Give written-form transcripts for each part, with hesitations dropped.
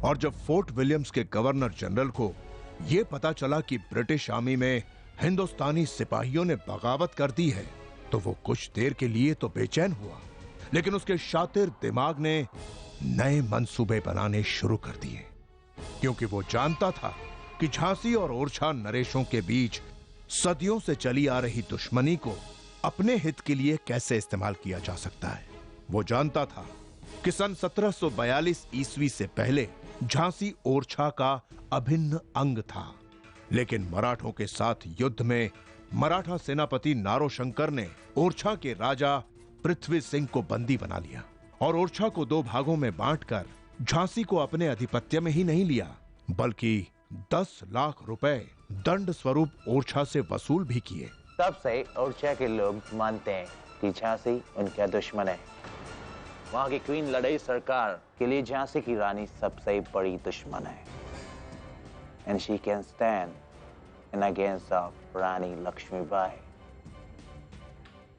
और जब fort Williams के गवर्नर जनरल को यह पता चला कि ब्रिटिश आर्मी में हिंदुस्तानी सिपाहियों ने बगावत कर दी है, तो वो कुछ देर के लिए तो बेचैन हुआ, लेकिन उसके शातिर दिमाग ने नए मंसूबे बनाने शुरू कर दिए, क्योंकि वो जानता था कि झांसी और ओरछा नरेशों के बीच सदियों से चली आ रही दुश्मनी को अपने हित के लिए कैसे इस्तेमाल किया जा सकता है। वो जानता था कि सन 1742 ईस्वी से पहले झांसी ओरछा का अभिन्न अंग था, लेकिन मराठों के साथ युद्ध में मराठा सेनापति नारोशंकर ने ओरछा के राजा पृथ्वी सिंह को बंदी बना लिया और ओरछा को 2 भागों में बांटकर झांसी को अपने अधिपत्य में ही नहीं लिया, बल्कि 10 लाख रुपए दंड स्वरूप ओरछा से वसूल भी किए। तब से ओरछा के लोग मानते हैं कि झांसी उनका दुश्मन है। वहां की क्वीन लड़ाई सरकार के लिए झांसी की रानी सबसे बड़ी दुश्मन है। And she can stand in against of रानी लक्ष्मीबाई।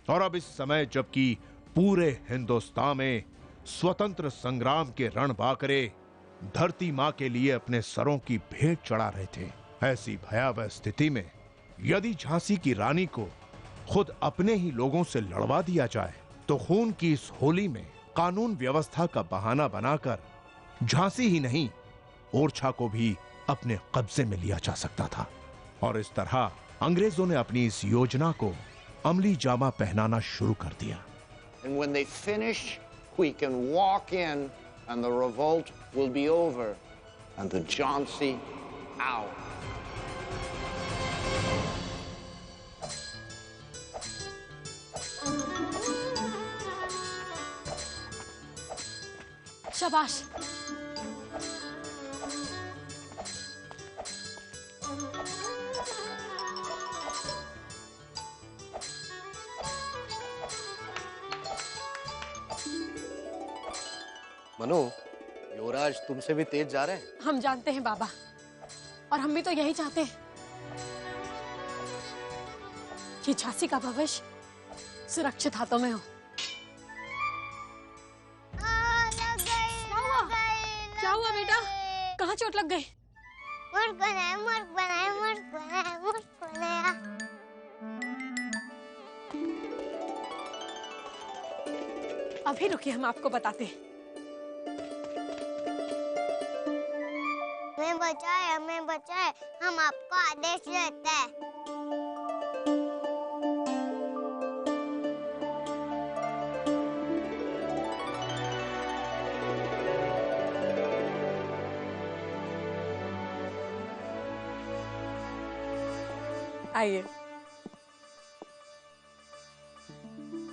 और अब इस समय जबकि पूरे हिंदुस्तान में स्वतंत्र संग्राम के रणबांकरे धरती मां के लिए अपने सरों की भेंट चढ़ा रहे थे, ऐसी भयावह स्थिति में यदि झांसी की रानी को खुद अपने ही लोगों से लड़वा दिया जाए, तो खून की इस होली में कानून व्यवस्था का बहाना बनाकर झांसी ही नहीं, ओरछा को भी अपने कब्जे में लिया जा सकता था। और इस तरह अंग्रेजों ने अपनी इस योजना को अमली जामा पहनाना शुरू कर दिया। And when they finish, we can walk in and the revolt will be over and the Jhansi out. शाबाश। मनु, युवराज तुमसे भी तेज जा रहे हैं। हम जानते हैं बाबा, और हम भी तो यही चाहते हैं कि झांसी का भविष्य सुरक्षित हाथों में हो। क्या हुआ बेटा? कहाँ चोट लग गई? अभी रुकिए, हम आपको बताते हैं। हमें बचाए, हम आपको आदेश देते हैं। आइए।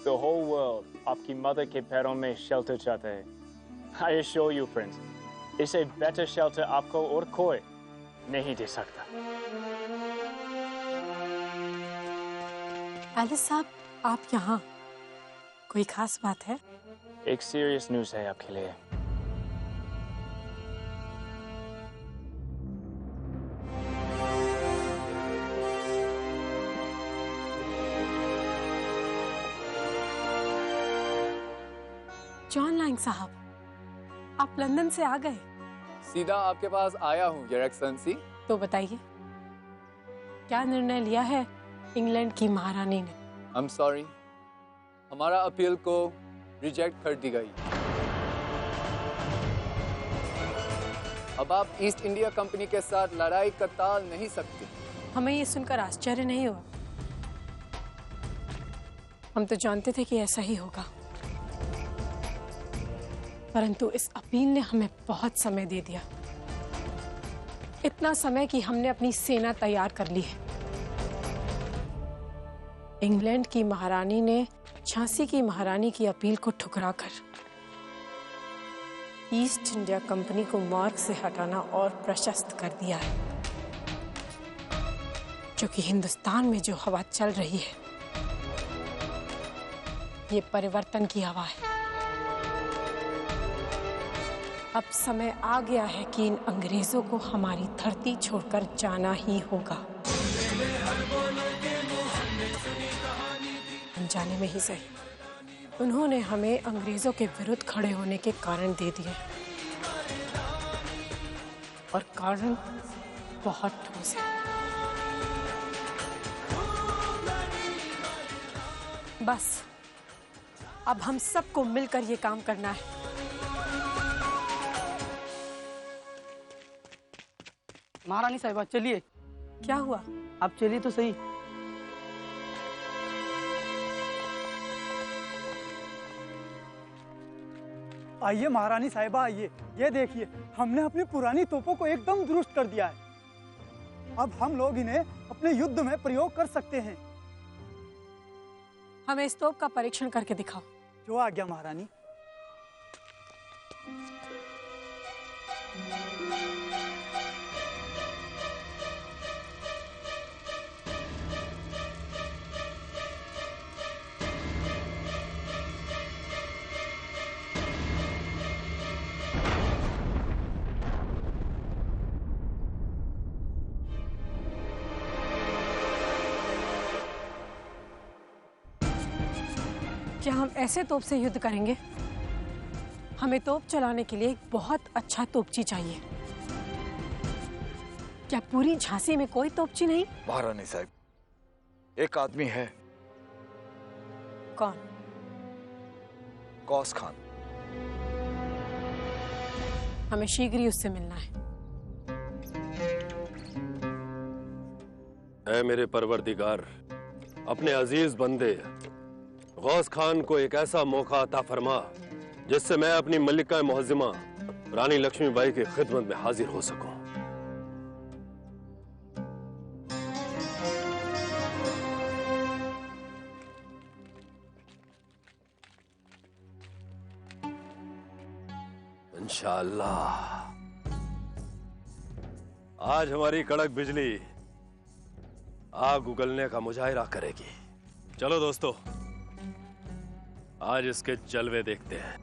The whole world आपकी मदर के पैरों में शेल्टर चाहता है। I assure you, Prince, इससे बेटर शेल्टर आपको और कोई नहीं दे सकता। एलिस साहब, आप यहाँ, कोई खास बात है? एक सीरियस न्यूज़ है आपके लिए। जॉन लैंग साहब, आप लंदन से आ गए? सीधा आपके पास आया हूँ, योर एक्सेलेंसी। तो बताइए, क्या निर्णय लिया है इंग्लैंड की महारानी ने? आई एम सॉरी, हमारा अपील को रिजेक्ट कर दी गई। अब आप ईस्ट इंडिया कंपनी के साथ लड़ाई का टाल नहीं सकते। हमें ये सुनकर आश्चर्य नहीं हुआ, हम तो जानते थे कि ऐसा ही होगा, परंतु इस अपील ने हमें बहुत समय दे दिया, इतना समय कि हमने अपनी सेना तैयार कर ली है। इंग्लैंड की महारानी ने झांसी की महारानी की अपील को ठुकराकर ईस्ट इंडिया कंपनी को मार्ग से हटाना और प्रशस्त कर दिया है, जो कि हिंदुस्तान में जो हवा चल रही है, ये परिवर्तन की हवा है। अब समय आ गया है कि इन अंग्रेजों को हमारी धरती छोड़कर जाना ही होगा। अनजाने में ही सही, उन्होंने हमें अंग्रेजों के विरुद्ध खड़े होने के कारण दे दिए। और कारण बहुत ठोस है। बस अब हम सबको मिलकर ये काम करना है। महारानी साहिबा चलिए। क्या हुआ? आप चलिए तो सही। आइए महारानी साहिबा आइए, ये देखिए हमने अपनी पुरानी तोपों को एकदम दुरुस्त कर दिया है। अब हम लोग इन्हें अपने युद्ध में प्रयोग कर सकते हैं। हमें इस तोप का परीक्षण करके दिखाओ। जो आज्ञा महारानी। क्या हम ऐसे तोप से युद्ध करेंगे? हमें तोप चलाने के लिए एक बहुत अच्छा तोपची चाहिए। क्या पूरी झांसी में कोई तोपची नहीं? महारानी साहब, एक आदमी है। कौन? गौस खान। हमें शीघ्र ही उससे मिलना है। ऐ मेरे परवरदिगार, अपने अजीज बंदे गौस खान को एक ऐसा मौका अता फरमा जिससे मैं अपनी मल्लिका मुअज्जिमा रानी लक्ष्मीबाई की खिदमत में हाजिर हो सकूं। इंशाअल्लाह आज हमारी कड़क बिजली आग उगलने का मुजाहिरा करेगी। चलो दोस्तों, आज इसके जलवे देखते हैं।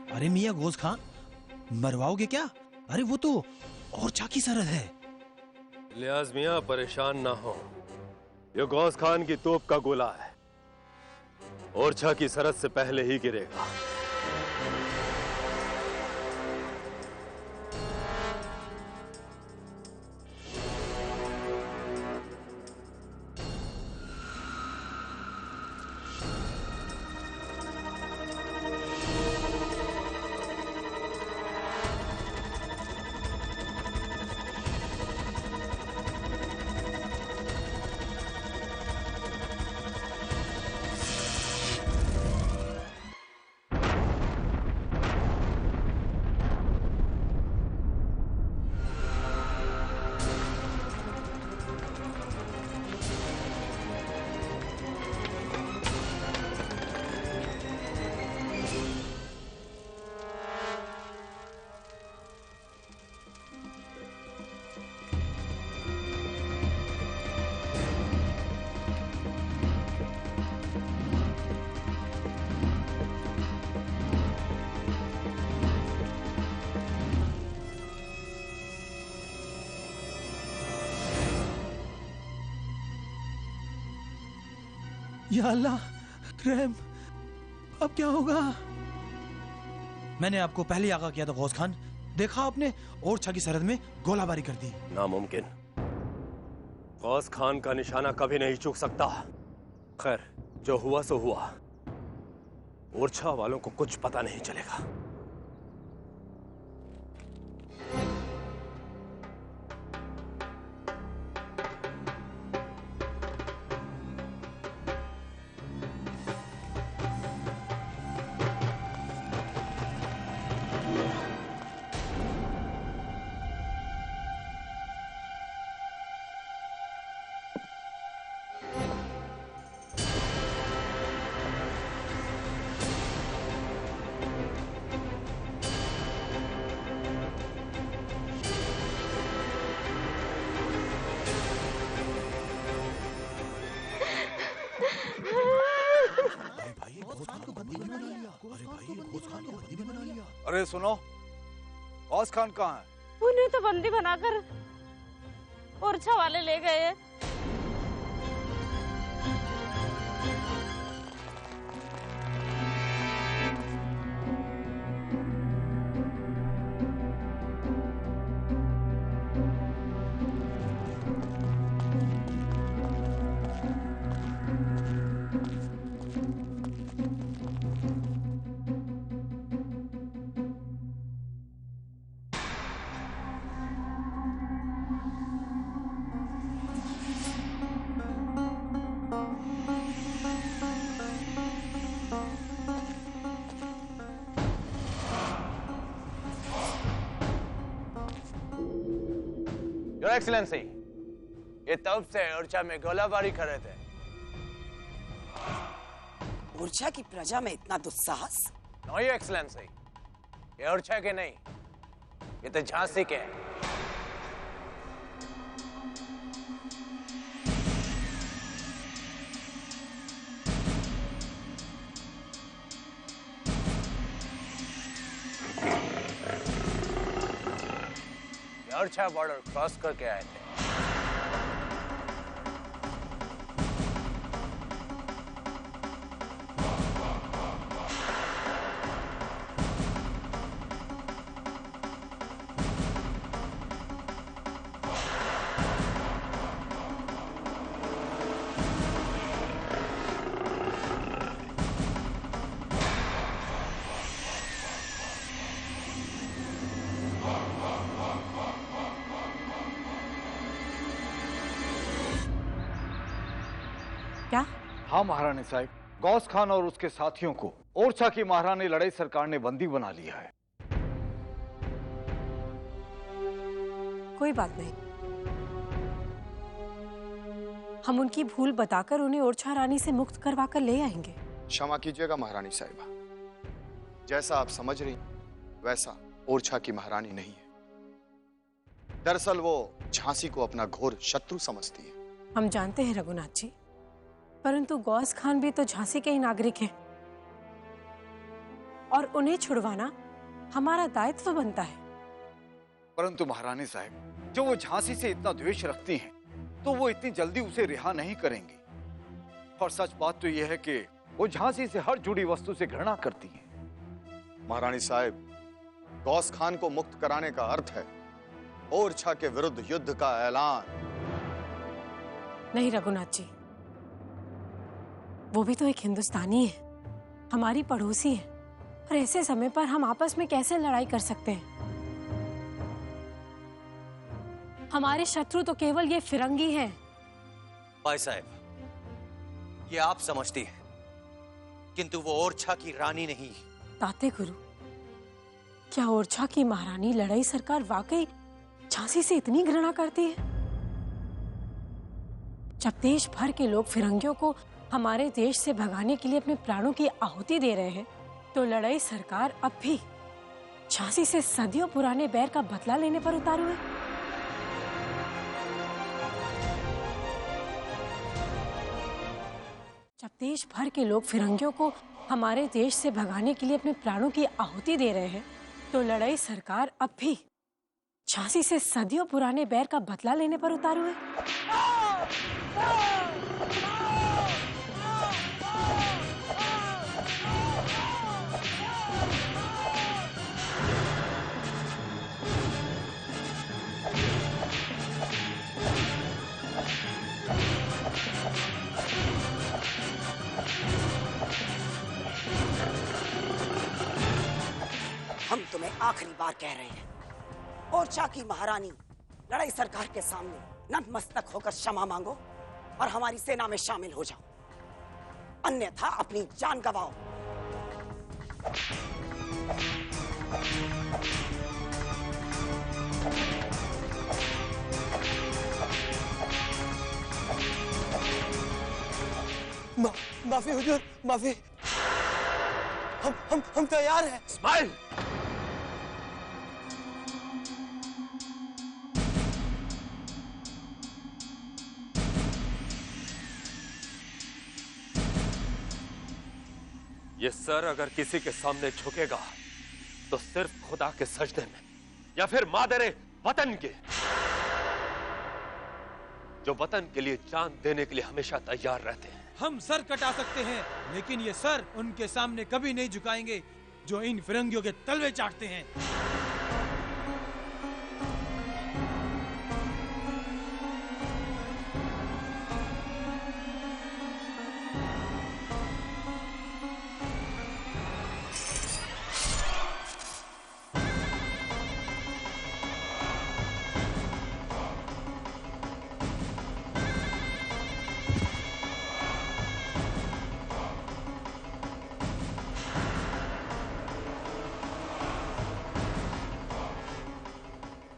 अरे मियां गौस खान, मरवाओगे क्या? अरे वो तो ओरछा की सरहद है। लिहाज मियां परेशान ना हो, ये गौस खान की तोप का गोला है, ओरछा की सरहद से पहले ही गिरेगा। या अल्लाह, रहम, अब क्या होगा? मैंने आपको पहले आगाह किया था गौस खान, देखा आपने ओरछा की सरहद में गोलाबारी कर दी। नामुमकिन, गौस खान का निशाना कभी नहीं चूक सकता। खैर, जो हुआ सो हुआ, ओरछा वालों को कुछ पता नहीं चलेगा। अरे सुनो, गौस खान कहाँ है? उन्हें तो बंदी बनाकर ओरछा वाले ले गए हैं। योर एक्सीलेंसी, ये तब से ओरछा में गोलाबारी कर रहे थे। ओरछा की प्रजा में इतना दुस्साहस? नो योर एक्सीलेंसी, ये ओरछा के नहीं, ये तो झांसी के हैं। ओरछा बॉर्डर क्रॉस करके आए थे। क्या? हाँ महारानी साहब, गौस खान और उसके साथियों को ओरछा की महारानी लड़ाई सरकार ने बंदी बना लिया है। कोई बात नहीं, हम उनकी भूल बताकर उन्हें ओरछा रानी से मुक्त करवाकर ले आएंगे। क्षमा कीजिएगा महारानी साहिबा, जैसा आप समझ रही वैसा ओरछा की महारानी नहीं है। दरअसल वो झांसी को अपना घोर शत्रु समझती है। हम जानते हैं रघुनाथ जी, परंतु गौस खान भी तो झांसी के ही नागरिक हैं और उन्हें छुड़वाना हमारा दायित्व बनता है। परंतु महारानी साहब, जो वो झांसी से इतना द्वेष रखती हैं, तो वो इतनी जल्दी उसे रिहा नहीं करेंगी। और सच बात तो यह है कि वो झांसी से हर जुड़ी वस्तु से घृणा करती हैं। महारानी साहब, गौस खान को मुक्त कराने का अर्थ है ओरछा के विरुद्ध युद्ध का ऐलान। नहीं रघुनाथ जी, वो भी तो एक हिंदुस्तानी है, हमारी पड़ोसी है, और ऐसे समय पर हम आपस में कैसे लड़ाई कर सकते हैं? हमारे शत्रु तो केवल ये फिरंगी हैं। भाई साहब, ये आप समझती हैं, किंतु वो ओरछा की रानी नहीं। ताते गुरु, क्या ओरछा की महारानी लड़ाई सरकार वाकई झांसी से इतनी घृणा करती है? जब देश भर के लोग फिरंगियों को हमारे देश से भगाने के लिए अपने प्राणों की आहुति दे रहे हैं, तो लड़ाई सरकार अब भी झांसी से सदियों पुराने बैर का बदला लेने पर उतारू है। जब देश भर के लोग फिरंगियों को हमारे देश से भगाने के लिए अपने प्राणों की आहुति दे रहे हैं, तो लड़ाई सरकार अब भी झांसी से सदियों पुराने बैर का बदला लेने पर उतारू है। हम तुम्हें आखिरी बार कह रहे हैं, ओरछा की महारानी लड़ाई सरकार के सामने नतमस्तक होकर क्षमा मांगो और हमारी सेना में शामिल हो जाओ, अन्यथा अपनी जान गंवाओ। माफी हुजूर, माफी। हम तैयार हैं। इस्माइल, ये सर अगर किसी के सामने झुकेगा तो सिर्फ खुदा के सजदे में या फिर मादरे वतन के, जो वतन के लिए जान देने के लिए हमेशा तैयार रहते हैं। हम सर कटा सकते हैं, लेकिन ये सर उनके सामने कभी नहीं झुकाएंगे जो इन फिरंगियों के तलवे चाटते हैं।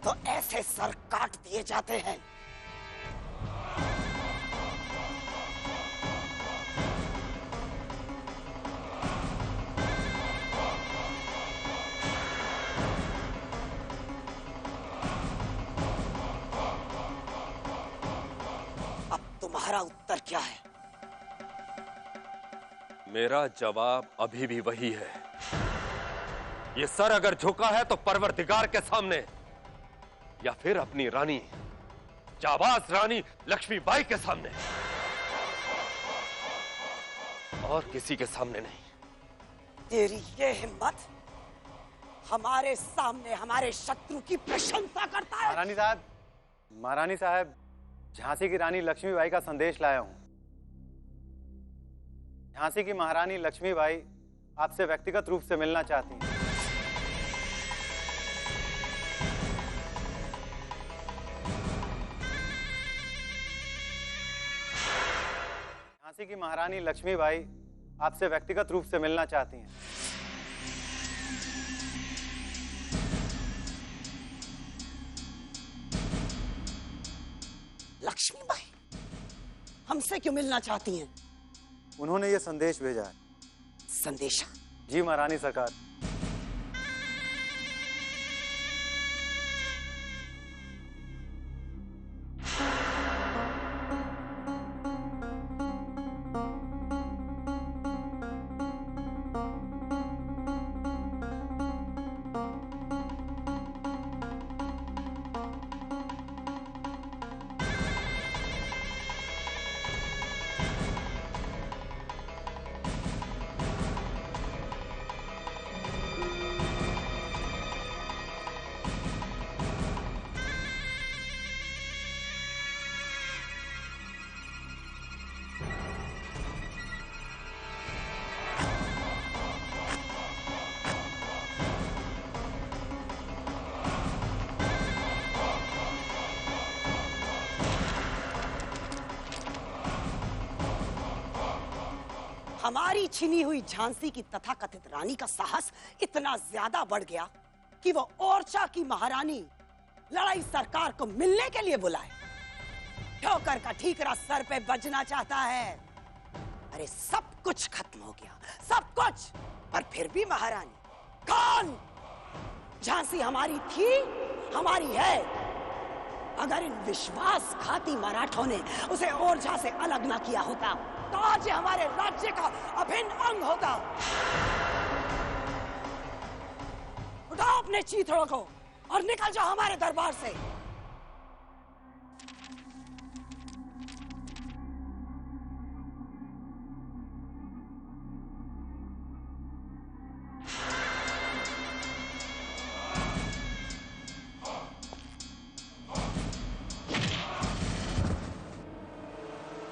तो ऐसे सर काट दिए जाते हैं। अब तुम्हारा उत्तर क्या है? मेरा जवाब अभी भी वही है। ये सर अगर झुका है तो परवरदिगार के सामने, या फिर अपनी रानी, जाबाज रानी लक्ष्मीबाई के सामने, और किसी के सामने नहीं। तेरी ये हिम्मत हमारे सामने हमारे शत्रु की प्रशंसा करता है। महारानी साहब, झांसी की रानी लक्ष्मीबाई का संदेश लाया हूं। झांसी की महारानी लक्ष्मीबाई आपसे व्यक्तिगत रूप से मिलना चाहती हैं। झांसी की महारानी लक्ष्मीबाई आपसे व्यक्तिगत रूप से मिलना चाहती हैं। लक्ष्मीबाई हमसे क्यों मिलना चाहती हैं? उन्होंने ये संदेश भेजा है। संदेशा? जी महारानी सरकार। हमारी छिनी हुई झांसी की तथाकथित रानी का साहस इतना ज्यादा बढ़ गया कि वो ओरछा की महारानी लड़ाई सरकार को मिलने के लिए बुलाए। ठोकर का ठीकरा सर पे बजना चाहता है। अरे सब कुछ खत्म हो गया, सब कुछ। पर फिर भी महारानी कौन? झांसी हमारी थी, हमारी है। अगर इन विश्वासघाती मराठों ने उसे ओरछा से अलग ना किया होता तो आज हमारे राज्य का अभिन्न अंग होता। उठाओ अपने चीथड़ों को और निकल जाओ हमारे दरबार से।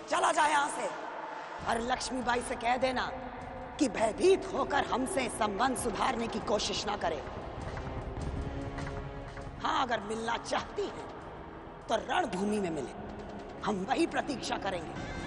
चला जाए यहां से और लक्ष्मीबाई से कह देना कि भयभीत होकर हमसे संबंध सुधारने की कोशिश ना करे। हाँ, अगर मिलना चाहती है तो रणभूमि में मिले, हम वही प्रतीक्षा करेंगे।